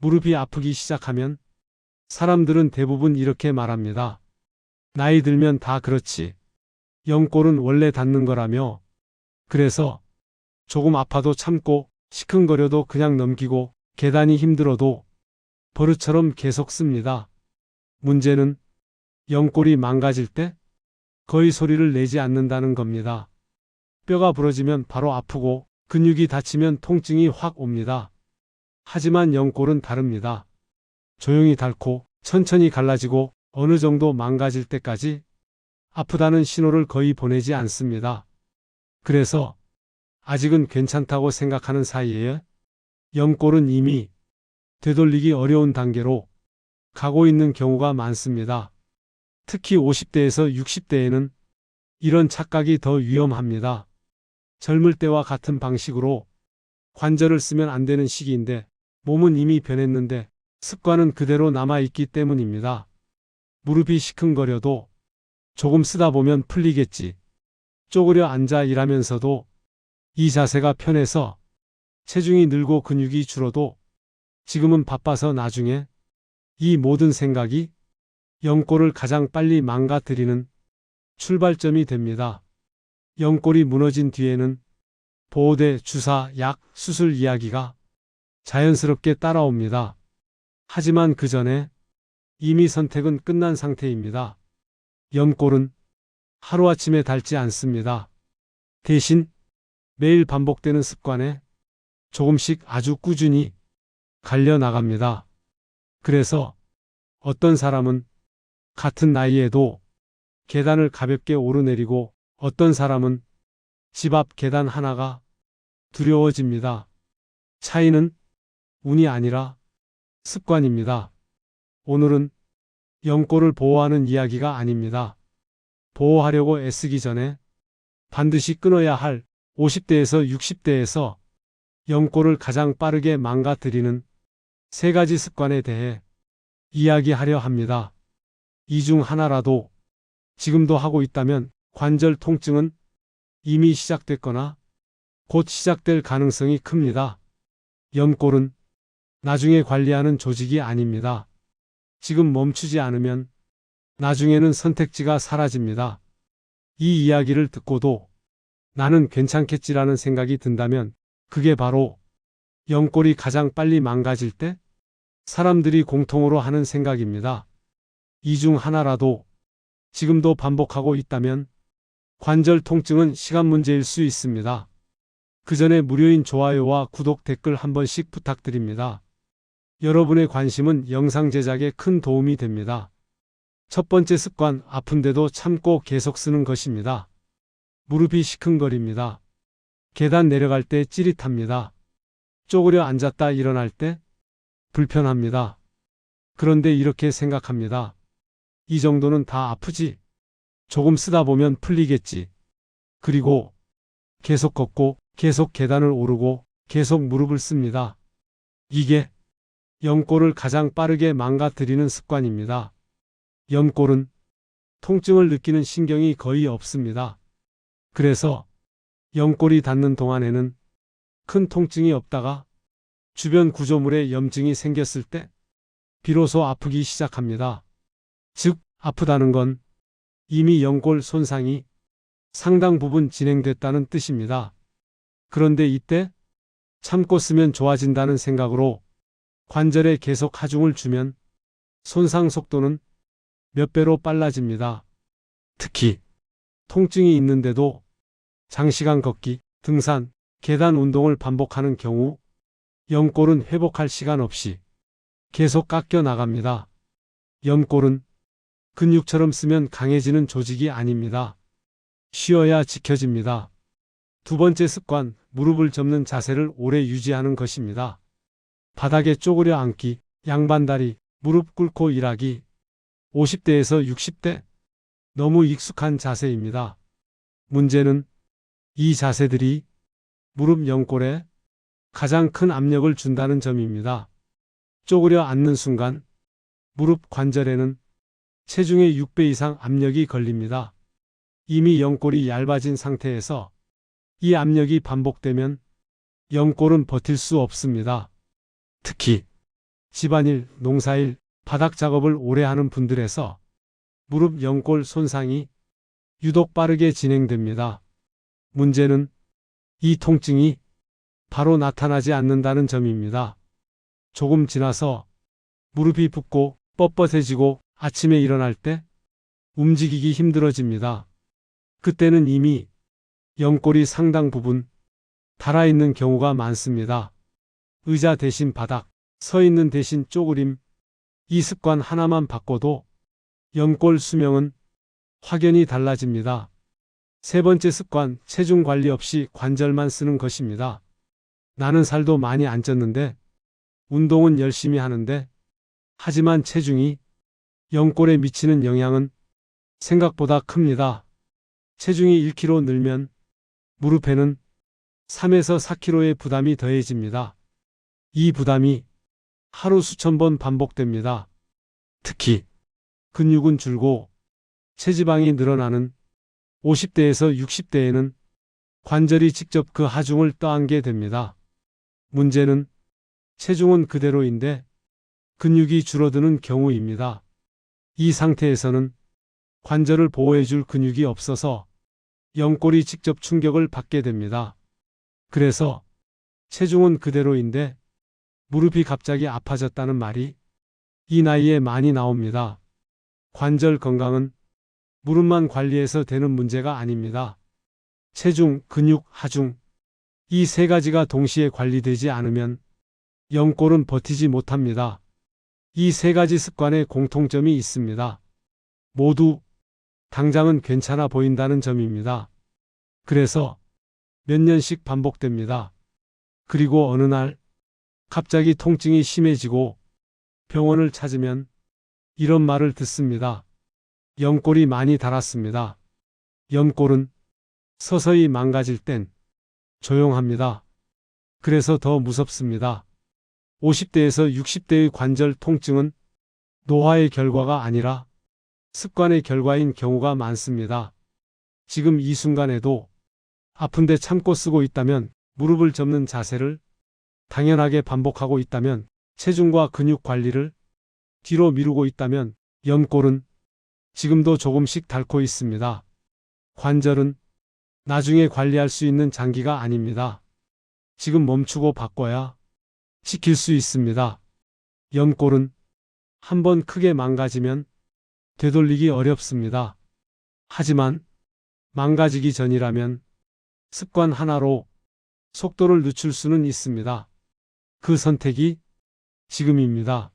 무릎이 아프기 시작하면 사람들은 대부분 이렇게 말합니다. 나이 들면 다 그렇지. 연골은 원래 닿는 거라며. 그래서 조금 아파도 참고 시큰거려도 그냥 넘기고 계단이 힘들어도 버릇처럼 계속 씁니다. 문제는 연골이 망가질 때 거의 소리를 내지 않는다는 겁니다. 뼈가 부러지면 바로 아프고 근육이 다치면 통증이 확 옵니다. 하지만 연골은 다릅니다. 조용히 닳고 천천히 갈라지고 어느 정도 망가질 때까지 아프다는 신호를 거의 보내지 않습니다. 그래서 아직은 괜찮다고 생각하는 사이에 연골은 이미 되돌리기 어려운 단계로 가고 있는 경우가 많습니다. 특히 50대에서 60대에는 이런 착각이 더 위험합니다. 젊을 때와 같은 방식으로 관절을 쓰면 안 되는 시기인데 몸은 이미 변했는데 습관은 그대로 남아있기 때문입니다. 무릎이 시큰거려도 조금 쓰다 보면 풀리겠지. 쪼그려 앉아 일하면서도 이 자세가 편해서 체중이 늘고 근육이 줄어도 지금은 바빠서 나중에 이 모든 생각이 연골을 가장 빨리 망가뜨리는 출발점이 됩니다. 연골이 무너진 뒤에는 보호대, 주사, 약, 수술 이야기가 자연스럽게 따라옵니다. 하지만 그 전에 이미 선택은 끝난 상태입니다. 연골은 하루아침에 닳지 않습니다. 대신 매일 반복되는 습관에 조금씩 아주 꾸준히 갈려나갑니다. 그래서 어떤 사람은 같은 나이에도 계단을 가볍게 오르내리고 어떤 사람은 집 앞 계단 하나가 두려워집니다. 차이는 운이 아니라 습관입니다. 오늘은 연골을 보호하는 이야기가 아닙니다. 보호하려고 애쓰기 전에 반드시 끊어야 할 50대에서 60대에서 연골을 가장 빠르게 망가뜨리는 3가지 습관에 대해 이야기하려 합니다. 이 중 하나라도 지금도 하고 있다면 관절 통증은 이미 시작됐거나 곧 시작될 가능성이 큽니다. 연골은 나중에 관리하는 조직이 아닙니다. 지금 멈추지 않으면 나중에는 선택지가 사라집니다. 이 이야기를 듣고도 나는 괜찮겠지라는 생각이 든다면 그게 바로 연골이 가장 빨리 망가질 때 사람들이 공통으로 하는 생각입니다. 이 중 하나라도 지금도 반복하고 있다면 관절 통증은 시간 문제일 수 있습니다. 그 전에 무료인 좋아요와 구독, 댓글 한 번씩 부탁드립니다. 여러분의 관심은 영상 제작에 큰 도움이 됩니다. 첫 번째 습관, 아픈데도 참고 계속 쓰는 것입니다. 무릎이 시큰거립니다. 계단 내려갈 때 찌릿합니다. 쪼그려 앉았다 일어날 때 불편합니다. 그런데 이렇게 생각합니다. 이 정도는 다 아프지. 조금 쓰다 보면 풀리겠지. 그리고 계속 걷고 계속 계단을 오르고 계속 무릎을 씁니다. 이게 연골을 가장 빠르게 망가뜨리는 습관입니다. 연골은 통증을 느끼는 신경이 거의 없습니다. 그래서 연골이 닿는 동안에는 큰 통증이 없다가 주변 구조물에 염증이 생겼을 때 비로소 아프기 시작합니다. 즉, 아프다는 건 이미 연골 손상이 상당 부분 진행됐다는 뜻입니다. 그런데 이때 참고 쓰면 좋아진다는 생각으로 관절에 계속 하중을 주면 손상 속도는 몇 배로 빨라집니다. 특히 통증이 있는데도 장시간 걷기, 등산, 계단 운동을 반복하는 경우 연골은 회복할 시간 없이 계속 깎여 나갑니다. 연골은 근육처럼 쓰면 강해지는 조직이 아닙니다. 쉬어야 지켜집니다. 두 번째 습관, 무릎을 접는 자세를 오래 유지하는 것입니다. 바닥에 쪼그려 앉기, 양반다리, 무릎 꿇고 일하기. 50대에서 60대 너무 익숙한 자세입니다. 문제는 이 자세들이 무릎 연골에 가장 큰 압력을 준다는 점입니다. 쪼그려 앉는 순간 무릎 관절에는 체중의 6배 이상 압력이 걸립니다. 이미 연골이 얇아진 상태에서 이 압력이 반복되면 연골은 버틸 수 없습니다. 특히 집안일, 농사일, 바닥 작업을 오래 하는 분들에서 무릎 연골 손상이 유독 빠르게 진행됩니다. 문제는 이 통증이 바로 나타나지 않는다는 점입니다. 조금 지나서 무릎이 붓고 뻣뻣해지고 아침에 일어날 때 움직이기 힘들어집니다. 그때는 이미 연골이 상당 부분 닳아있는 경우가 많습니다. 의자 대신 바닥, 서 있는 대신 쪼그림, 이 습관 하나만 바꿔도 연골 수명은 확연히 달라집니다. 세 번째 습관, 체중 관리 없이 관절만 쓰는 것입니다. 나는 살도 많이 안 쪘는데, 운동은 열심히 하는데, 하지만 체중이 연골에 미치는 영향은 생각보다 큽니다. 체중이 1kg 늘면 무릎에는 3에서 4kg의 부담이 더해집니다. 이 부담이 하루 수천 번 반복됩니다. 특히 근육은 줄고 체지방이 늘어나는 50대에서 60대에는 관절이 직접 그 하중을 떠안게 됩니다. 문제는 체중은 그대로인데 근육이 줄어드는 경우입니다. 이 상태에서는 관절을 보호해줄 근육이 없어서 연골이 직접 충격을 받게 됩니다. 그래서 체중은 그대로인데 무릎이 갑자기 아파졌다는 말이 이 나이에 많이 나옵니다. 관절 건강은 무릎만 관리해서 되는 문제가 아닙니다. 체중, 근육, 하중, 이 세 가지가 동시에 관리되지 않으면 연골은 버티지 못합니다. 이 세 가지 습관에 공통점이 있습니다. 모두 당장은 괜찮아 보인다는 점입니다. 그래서 몇 년씩 반복됩니다. 그리고 어느 날 갑자기 통증이 심해지고 병원을 찾으면 이런 말을 듣습니다. 연골이 많이 닳았습니다. 연골은 서서히 망가질 땐 조용합니다. 그래서 더 무섭습니다. 50대에서 60대의 관절 통증은 노화의 결과가 아니라 습관의 결과인 경우가 많습니다. 지금 이 순간에도 아픈데 참고 쓰고 있다면, 무릎을 접는 자세를 당연하게 반복하고 있다면, 체중과 근육 관리를 뒤로 미루고 있다면 연골은 지금도 조금씩 닳고 있습니다. 관절은 나중에 관리할 수 있는 장기가 아닙니다. 지금 멈추고 바꿔야 지킬 수 있습니다. 연골은 한번 크게 망가지면 되돌리기 어렵습니다. 하지만 망가지기 전이라면 습관 하나로 속도를 늦출 수는 있습니다. 그 선택이 지금입니다.